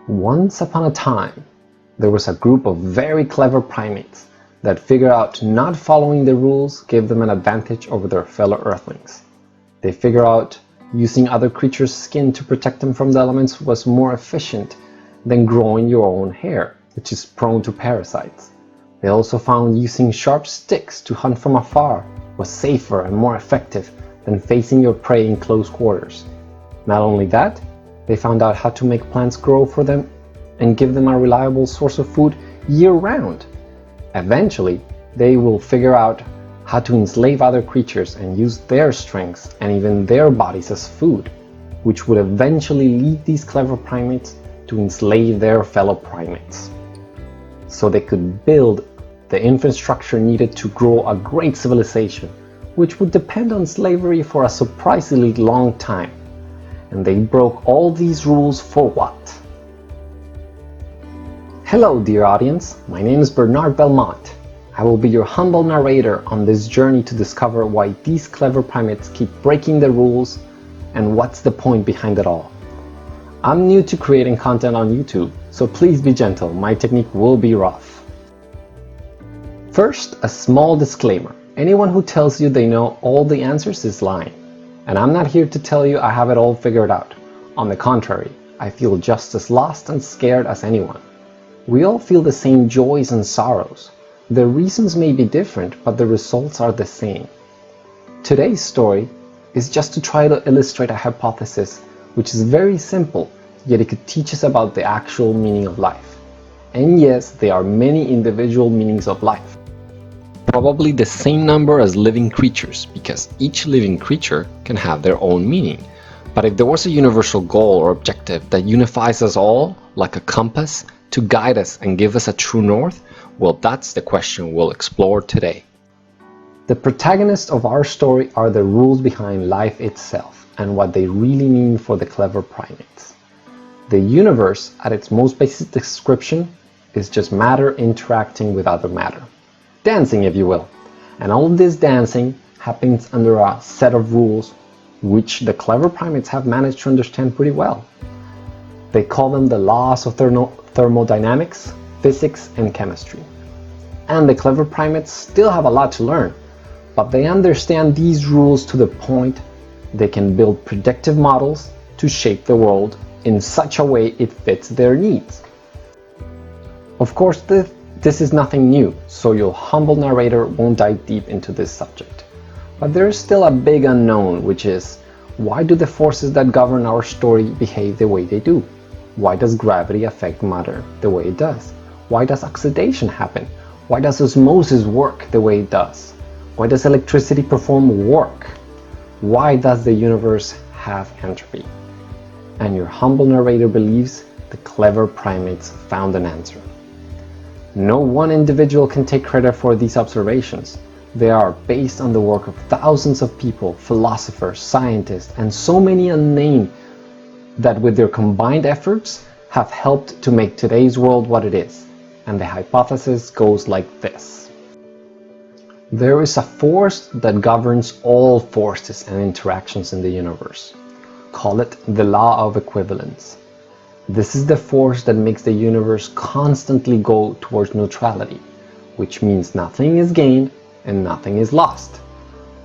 Once upon a time, there was a group of very clever primates that figured out not following the rules gave them an advantage over their fellow Earthlings. They figured out using other creatures' skin to protect them from the elements was more efficient than growing your own hair, which is prone to parasites. They also found using sharp sticks to hunt from afar was safer and more effective than facing your prey in close quarters. Not only that, they found out how to make plants grow for them and give them a reliable source of food year-round. Eventually, they will figure out how to enslave other creatures and use their strengths and even their bodies as food, which would eventually lead these clever primates to enslave their fellow primates, so they could build the infrastructure needed to grow a great civilization, which would depend on slavery for a surprisingly long time. And they broke all these rules for what? Hello dear audience, my name is Bernard Belmont. I will be your humble narrator on this journey to discover why these clever primates keep breaking the rules and what's the point behind it all. I'm new to creating content on YouTube, so please be gentle, my technique will be rough. First, a small disclaimer. Anyone who tells you they know all the answers is lying. And I'm not here to tell you I have it all figured out. On the contrary, I feel just as lost and scared as anyone. We all feel the same joys and sorrows. The reasons may be different, but the results are the same. Today's story is just to try to illustrate a hypothesis which is very simple, yet it could teach us about the actual meaning of life. And yes, there are many individual meanings of life. Probably the same number as living creatures, because each living creature can have their own meaning. But if there was a universal goal or objective that unifies us all, like a compass, to guide us and give us a true north, well, that's the question we'll explore today. The protagonists of our story are the rules behind life itself and what they really mean for the clever primates. The universe, at its most basic description, is just matter interacting with other matter. Dancing, if you will. And all of this dancing happens under a set of rules which the clever primates have managed to understand pretty well. They call them the laws of thermodynamics, physics, and chemistry. And the clever primates still have a lot to learn, but they understand these rules to the point they can build predictive models to shape the world in such a way it fits their needs. Of course, this is nothing new, so your humble narrator won't dive deep into this subject. But there is still a big unknown, which is, why do the forces that govern our story behave the way they do? Why does gravity affect matter the way it does? Why does oxidation happen? Why does osmosis work the way it does? Why does electricity perform work? Why does the universe have entropy? And your humble narrator believes the clever primates found an answer. No one individual can take credit for these observations. They are based on the work of thousands of people, philosophers, scientists, and so many unnamed that with their combined efforts have helped to make today's world what it is. And the hypothesis goes like this. There is a force that governs all forces and interactions in the universe. Call it the law of equivalence. This is the force that makes the universe constantly go towards neutrality, which means nothing is gained and nothing is lost,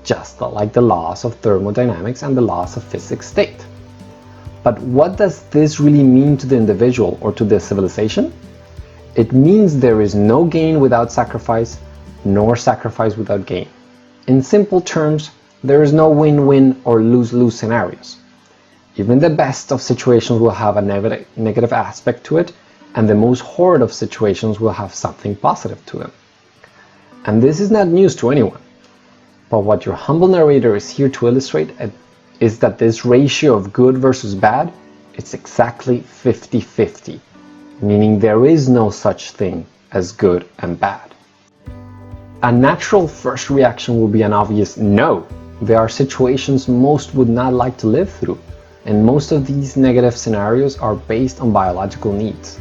just like the laws of thermodynamics and the laws of physics state. But what does this really mean to the individual or to the civilization? It means there is no gain without sacrifice, nor sacrifice without gain. In simple terms, there is no win-win or lose-lose scenarios. Even the best of situations will have a negative aspect to it, and the most horrid of situations will have something positive to them. And this is not news to anyone. But what your humble narrator is here to illustrate is that this ratio of good versus bad is exactly 50-50, meaning there is no such thing as good and bad. A natural first reaction will be an obvious no. There are situations most would not like to live through. And most of these negative scenarios are based on biological needs.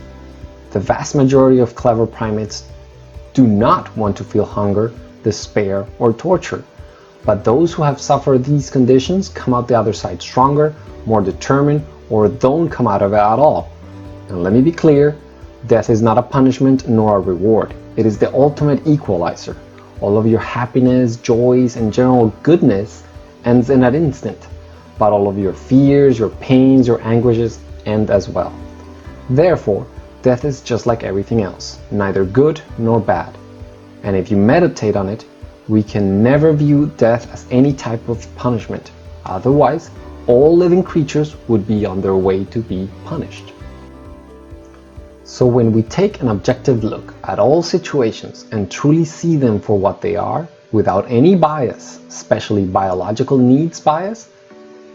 The vast majority of clever primates do not want to feel hunger, despair, or torture. But those who have suffered these conditions come out the other side stronger, more determined, or don't come out of it at all. And let me be clear, death is not a punishment nor a reward. It is the ultimate equalizer. All of your happiness, joys, and general goodness ends in an instant, but all of your fears, your pains, your anguishes end as well. Therefore, death is just like everything else, neither good nor bad. And if you meditate on it, we can never view death as any type of punishment. Otherwise, all living creatures would be on their way to be punished. So when we take an objective look at all situations and truly see them for what they are, without any bias, especially biological needs bias,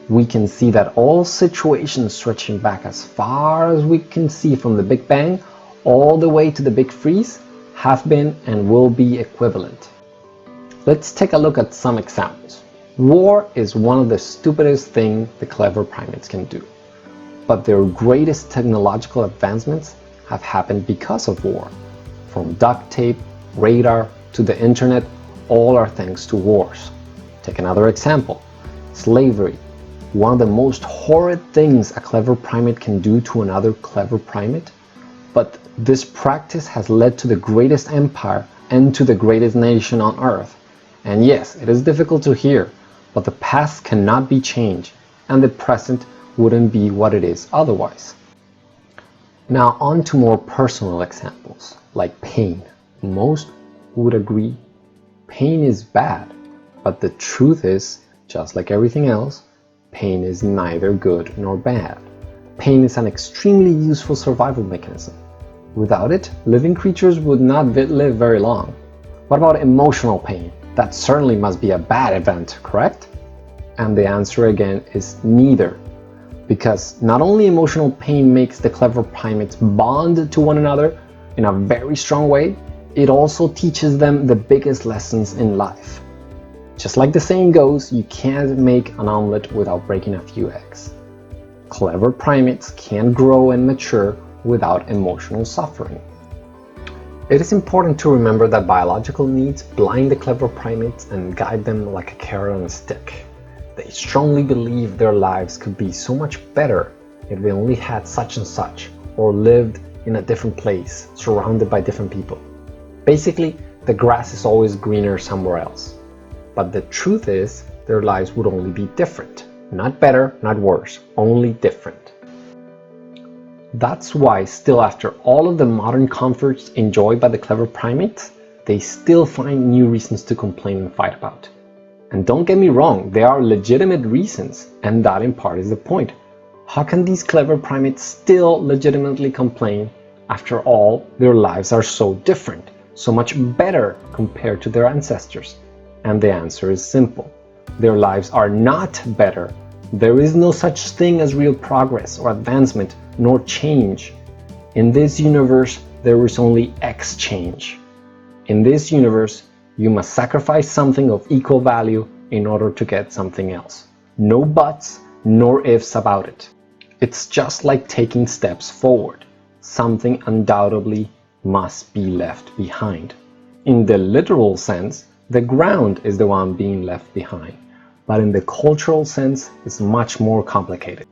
we can see that all situations stretching back as far as we can see from the Big Bang all the way to the Big Freeze have been and will be equivalent. Let's take a look at some examples. War is one of the stupidest things the clever primates can do, but their greatest technological advancements have happened because of war. From duct tape, radar, to the internet, all are thanks to wars. Take another example, slavery. One of the most horrid things a clever primate can do to another clever primate, but this practice has led to the greatest empire and to the greatest nation on earth. And yes, it is difficult to hear, but the past cannot be changed, and the present wouldn't be what it is otherwise. Now on to more personal examples, like pain. Most would agree pain is bad, but the truth is, just like everything else, pain is neither good nor bad. Pain is an extremely useful survival mechanism. Without it, living creatures would not live very long. What about emotional pain? That certainly must be a bad event, correct? And the answer again is neither. Because not only emotional pain makes the clever primates bond to one another in a very strong way, it also teaches them the biggest lessons in life. Just like the saying goes, you can't make an omelet without breaking a few eggs. Clever primates can't grow and mature without emotional suffering. It is important to remember that biological needs blind the clever primates and guide them like a carrot on a stick. They strongly believe their lives could be so much better if they only had such and such, or lived in a different place, surrounded by different people. Basically, the grass is always greener somewhere else. But the truth is, their lives would only be different. Not better, not worse, only different. That's why, still after all of the modern comforts enjoyed by the clever primates, they still find new reasons to complain and fight about. And don't get me wrong, there are legitimate reasons, and that in part is the point. How can these clever primates still legitimately complain? After all, their lives are so different, so much better compared to their ancestors. And the answer is simple. Their lives are not better. There is no such thing as real progress or advancement, nor change. In this universe, there is only exchange. In this universe, you must sacrifice something of equal value in order to get something else. No buts, nor ifs about it. It's just like taking steps forward. Something undoubtedly must be left behind. In the literal sense, the ground is the one being left behind, but in the cultural sense, it's much more complicated.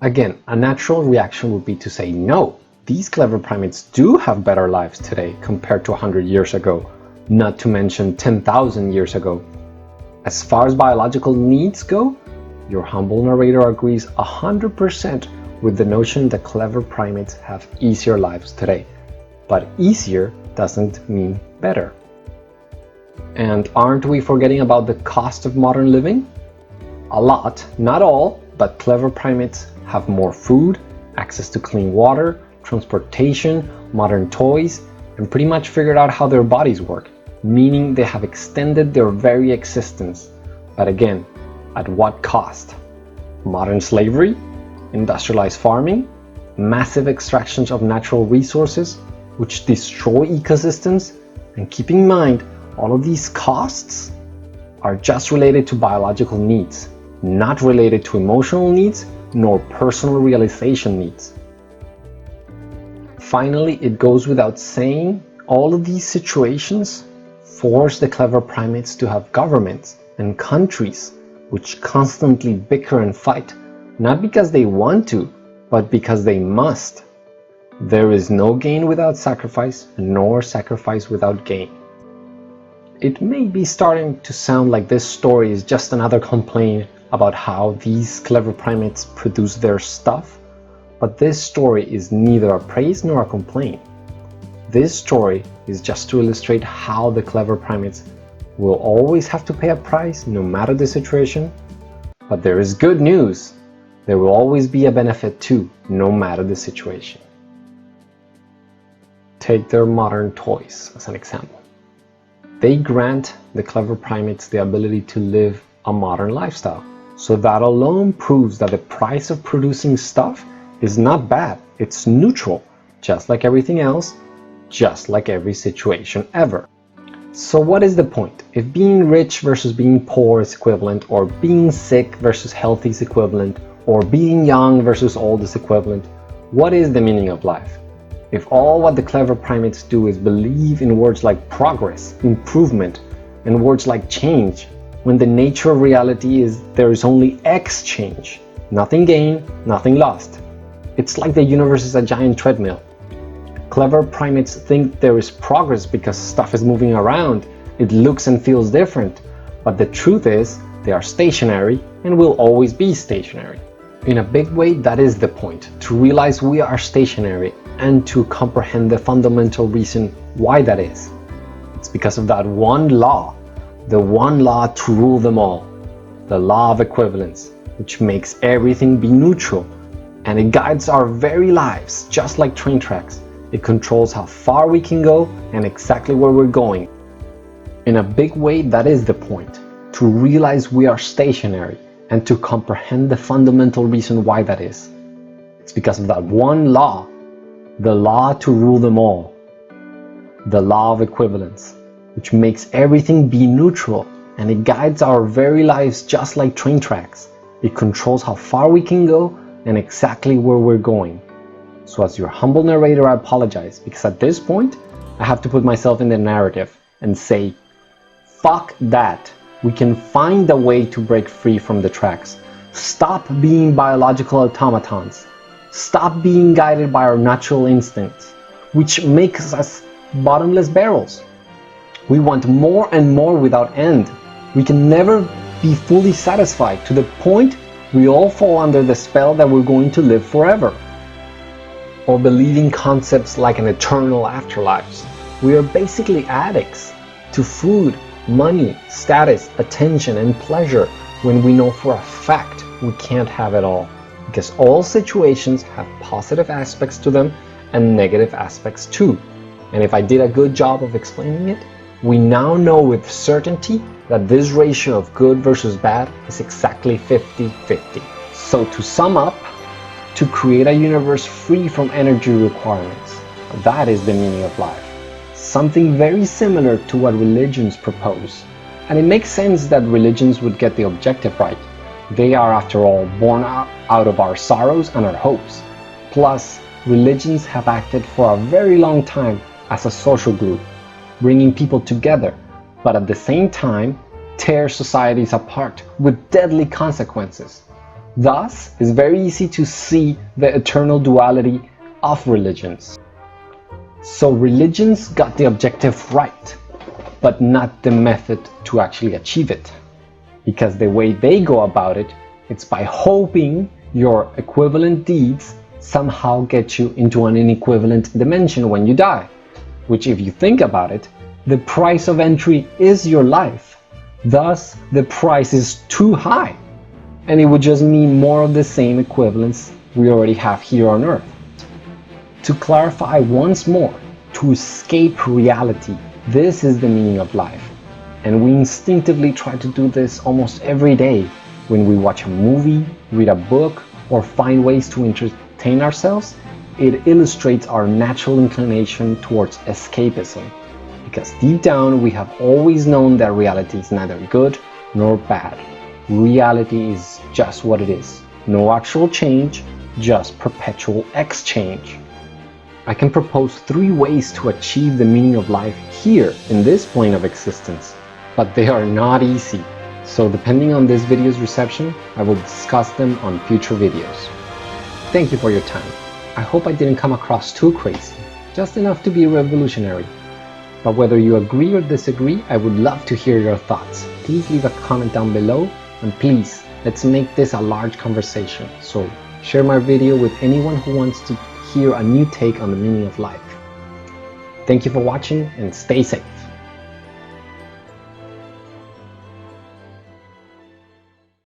Again, a natural reaction would be to say, no, these clever primates do have better lives today compared to 100 years ago, not to mention 10,000 years ago. As far as biological needs go, your humble narrator agrees 100% with the notion that clever primates have easier lives today. But easier doesn't mean better. And aren't we forgetting about the cost of modern living? A lot, not all, but clever primates have more food, access to clean water, transportation, modern toys, and pretty much figured out how their bodies work, meaning they have extended their very existence. But again, at what cost? Modern slavery? Industrialized farming? Massive extractions of natural resources, which destroy ecosystems? And keep in mind, all of these costs are just related to biological needs, not related to emotional needs nor personal realization needs. Finally, it goes without saying, all of these situations force the clever primates to have governments and countries which constantly bicker and fight, not because they want to, but because they must. There is no gain without sacrifice, nor sacrifice without gain. It may be starting to sound like this story is just another complaint about how these clever primates produce their stuff, but this story is neither a praise nor a complaint. This story is just to illustrate how the clever primates will always have to pay a price no matter the situation, but there is good news. There will always be a benefit too, no matter the situation. Take their modern toys as an example. They grant the clever primates the ability to live a modern lifestyle. So that alone proves that the price of producing stuff is not bad, it's neutral, just like everything else, just like every situation ever. So what is the point? If being rich versus being poor is equivalent, or being sick versus healthy is equivalent, or being young versus old is equivalent, what is the meaning of life? If all what the clever primates do is believe in words like progress, improvement, and words like change, when the nature of reality is there is only exchange, nothing gained, nothing lost. It's like the universe is a giant treadmill. Clever primates think there is progress because stuff is moving around, it looks and feels different, but the truth is they are stationary and will always be stationary. In a big way, that is the point, to realize we are stationary and to comprehend the fundamental reason why that is. It's because of that one law, the one law to rule them all, the law of equivalence, which makes everything be neutral, and it guides our very lives, just like train tracks. It controls how far we can go and exactly where we're going. In a big way, that is the point, to realize we are stationary and to comprehend the fundamental reason why that is. It's because of that one law, the law to rule them all, the law of equivalence, which makes everything be neutral, and it guides our very lives just like train tracks. It controls how far we can go and exactly where we're going. So as your humble narrator, I apologize, because at this point, I have to put myself in the narrative and say, fuck that. We can find a way to break free from the tracks. Stop being biological automatons. Stop being guided by our natural instincts, which makes us bottomless barrels. We want more and more without end. We can never be fully satisfied, to the point we all fall under the spell that we're going to live forever. Or believing concepts like an eternal afterlife. We are basically addicts to food, money, status, attention, and pleasure when we know for a fact we can't have it all. Because all situations have positive aspects to them and negative aspects too. And if I did a good job of explaining it, we now know with certainty that this ratio of good versus bad is exactly 50-50. So to sum up, to create a universe free from energy requirements, that is the meaning of life. Something very similar to what religions propose. And it makes sense that religions would get the objective right. They are, after all, born out of our sorrows and our hopes. Plus, religions have acted for a very long time as a social glue, bringing people together, but at the same time, tear societies apart with deadly consequences. Thus, it's very easy to see the eternal duality of religions. So religions got the objective right, but not the method to actually achieve it. Because the way they go about it, it's by hoping your equivalent deeds somehow get you into an inequivalent dimension when you die. Which, if you think about it, the price of entry is your life. Thus, the price is too high. And it would just mean more of the same equivalence we already have here on Earth. To clarify once more, to escape reality, this is the meaning of life. And we instinctively try to do this almost every day when we watch a movie, read a book, or find ways to entertain ourselves. It illustrates our natural inclination towards escapism. Because deep down we have always known that reality is neither good nor bad. Reality is just what it is. No actual change, just perpetual exchange. I can propose 3 ways to achieve the meaning of life here in this plane of existence, but they are not easy. So depending on this video's reception, I will discuss them on future videos. Thank you for your time. I hope I didn't come across too crazy, just enough to be revolutionary. But whether you agree or disagree, I would love to hear your thoughts. Please leave a comment down below, and please, let's make this a large conversation. So share my video with anyone who wants to hear a new take on the meaning of life. Thank you for watching, and stay safe.